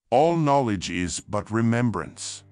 All knowledge is but remembrance.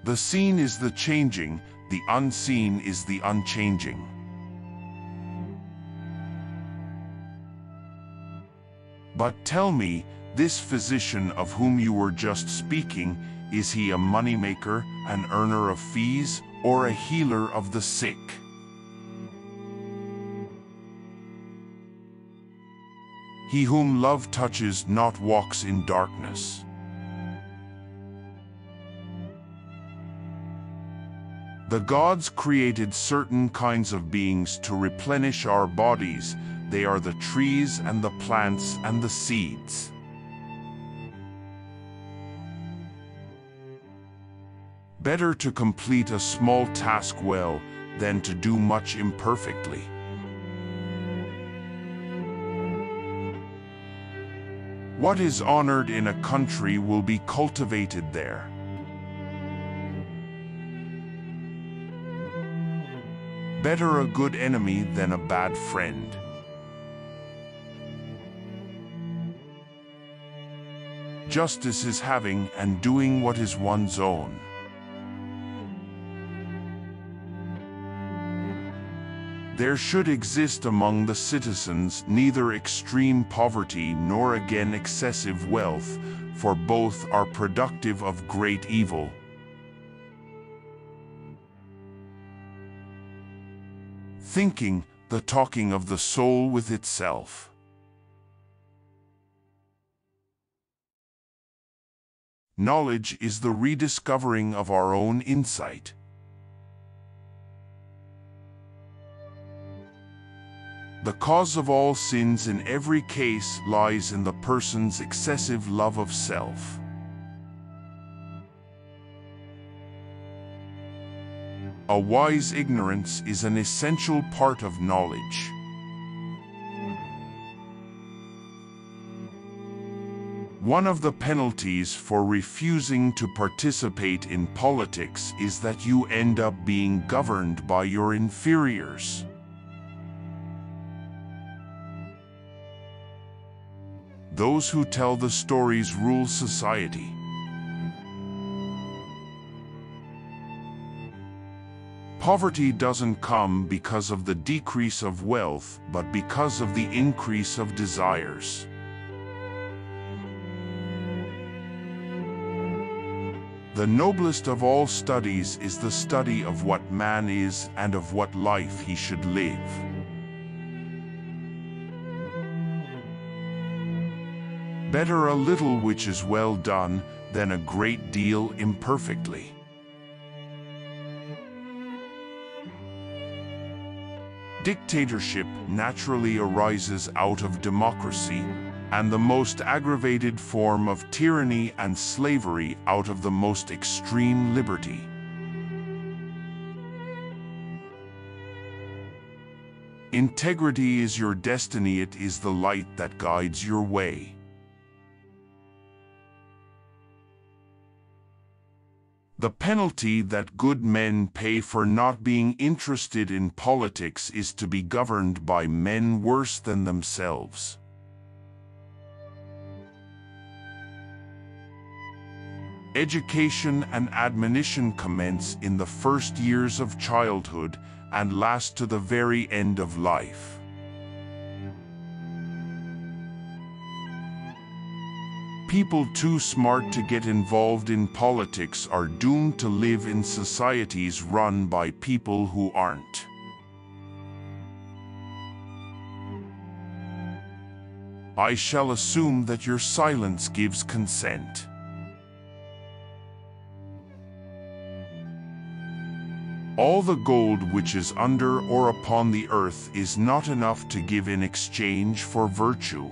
The seen is the changing, the unseen is the unchanging. But tell me, this physician of whom you were just speaking, is he a moneymaker, an earner of fees, or a healer of the sick? He whom love touches not walks in darkness. The gods created certain kinds of beings to replenish our bodies. They are the trees and the plants and the seeds. Better to complete a small task well than to do much imperfectly. What is honored in a country will be cultivated there. Better a good enemy than a bad friend. Justice is having and doing what is one's own. There should exist among the citizens neither extreme poverty nor again excessive wealth, for both are productive of great evil. Thinking, the talking of the soul with itself. Knowledge is the rediscovering of our own insight. The cause of all sins in every case lies in the person's excessive love of self. A wise ignorance is an essential part of knowledge. One of the penalties for refusing to participate in politics is that you end up being governed by your inferiors. Those who tell the stories rule society. Poverty doesn't come because of the decrease of wealth, but because of the increase of desires. The noblest of all studies is the study of what man is and of what life he should live. Better a little which is well done than a great deal imperfectly. Dictatorship naturally arises out of democracy, and the most aggravated form of tyranny and slavery out of the most extreme liberty. Integrity is your destiny, it is the light that guides your way. The penalty that good men pay for not being interested in politics is to be governed by men worse than themselves. Education and admonition commence in the first years of childhood and last to the very end of life. People too smart to get involved in politics are doomed to live in societies run by people who aren't. I shall assume that your silence gives consent. All the gold which is under or upon the earth is not enough to give in exchange for virtue.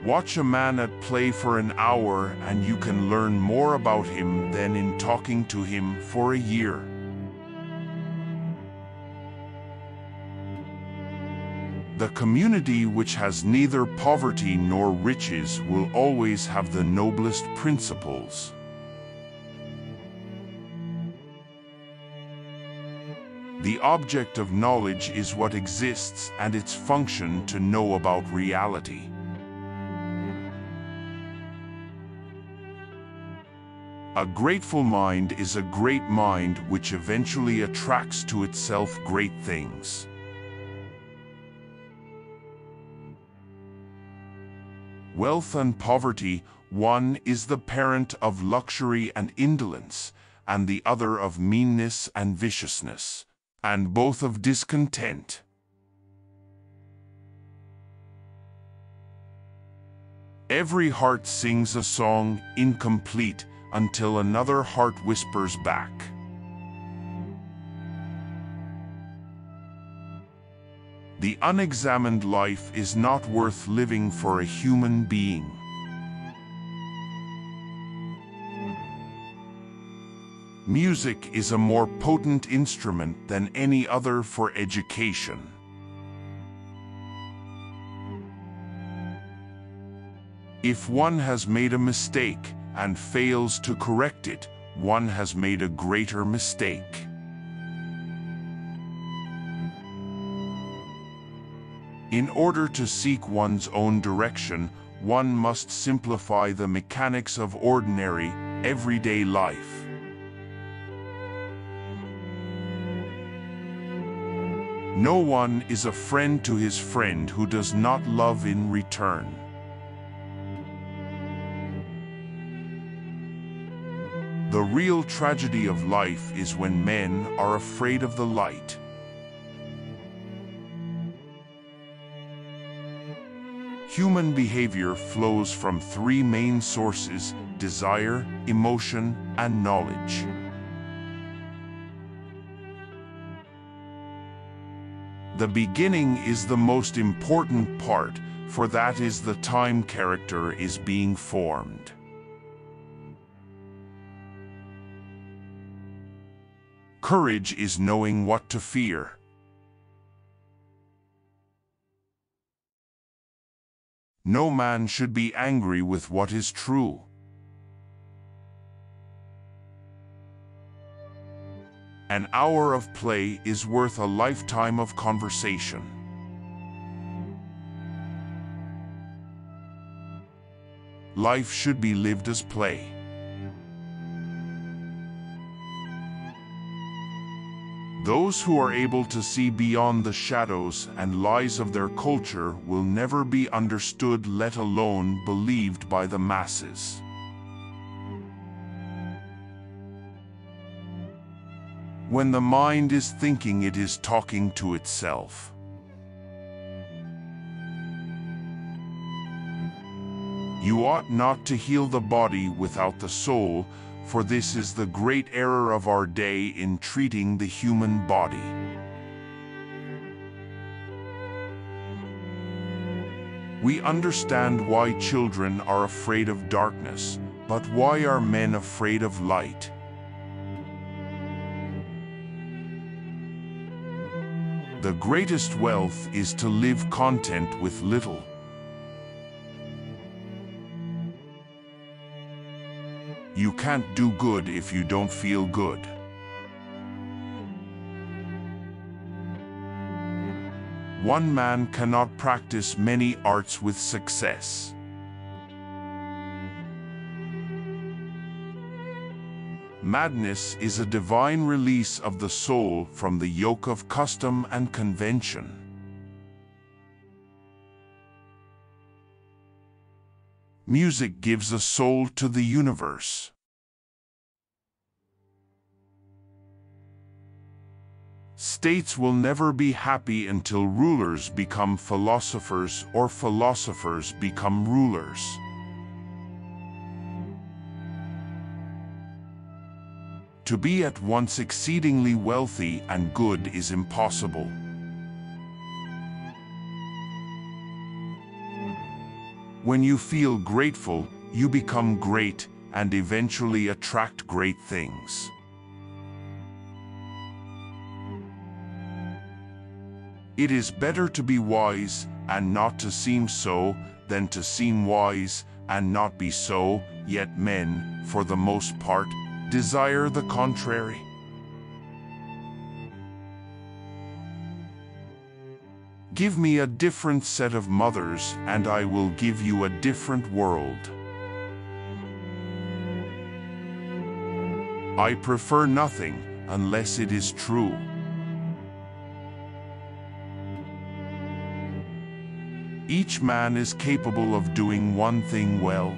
Watch a man at play for an hour and you can learn more about him than in talking to him for a year. The community which has neither poverty nor riches will always have the noblest principles. The The object of knowledge is what exists and its function to know about reality. A grateful mind is a great mind which eventually attracts to itself great things. Wealth and poverty, one is the parent of luxury and indolence, and the other of meanness and viciousness, and both of discontent. Every heart sings a song incomplete until another heart whispers back. The unexamined life is not worth living for a human being. Music is a more potent instrument than any other for education. If one has made a mistake and fails to correct it, one has made a greater mistake. In order to seek one's own direction, one must simplify the mechanics of ordinary, everyday life. No one is a friend to his friend who does not love in return. The real tragedy of life is when men are afraid of the light. Human behavior flows from three main sources: desire, emotion, and knowledge. The beginning is the most important part, for that is the time character is being formed. Courage is knowing what to fear. No man should be angry with what is true. An hour of play is worth a lifetime of conversation. Life should be lived as play. Those who are able to see beyond the shadows and lies of their culture will never be understood, let alone believed by the masses. When the mind is thinking, it is talking to itself. You ought not to heal the body without the soul, for this is the great error of our day in treating the human body. We understand why children are afraid of darkness, but why are men afraid of light? The greatest wealth is to live content with little. You can't do good if you don't feel good. One man cannot practice many arts with success. Madness is a divine release of the soul from the yoke of custom and convention. Music gives a soul to the universe. States will never be happy until rulers become philosophers or philosophers become rulers. To be at once exceedingly wealthy and good is impossible. When you feel grateful, you become great and eventually attract great things. It is better to be wise and not to seem so than to seem wise and not be so, yet men, for the most part, desire the contrary. Give me a different set of mothers, and I will give you a different world. I prefer nothing unless it is true. Each man is capable of doing one thing well.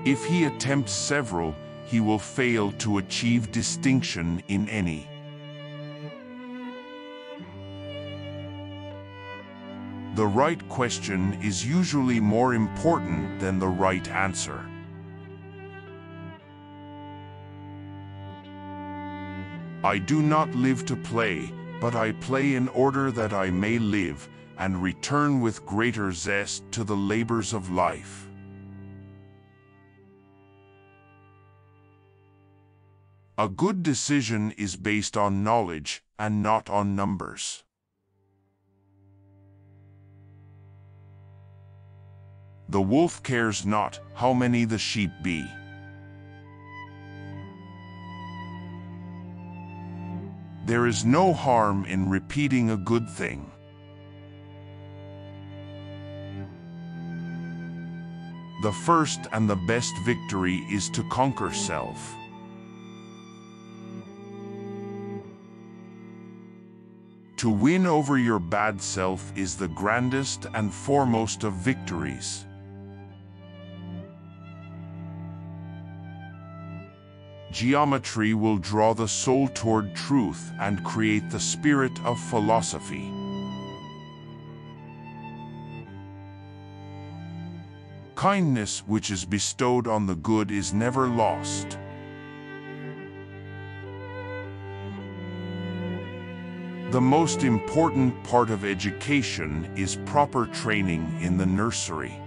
If he attempts several, he will fail to achieve distinction in any. The right question is usually more important than the right answer. I do not live to play, but I play in order that I may live, and return with greater zest to the labors of life. A good decision is based on knowledge and not on numbers. The wolf cares not how many the sheep be. There is no harm in repeating a good thing. The first and the best victory is to conquer self. To win over your bad self is the grandest and foremost of victories. Geometry will draw the soul toward truth and create the spirit of philosophy. Kindness which is bestowed on the good is never lost. The most important part of education is proper training in the nursery.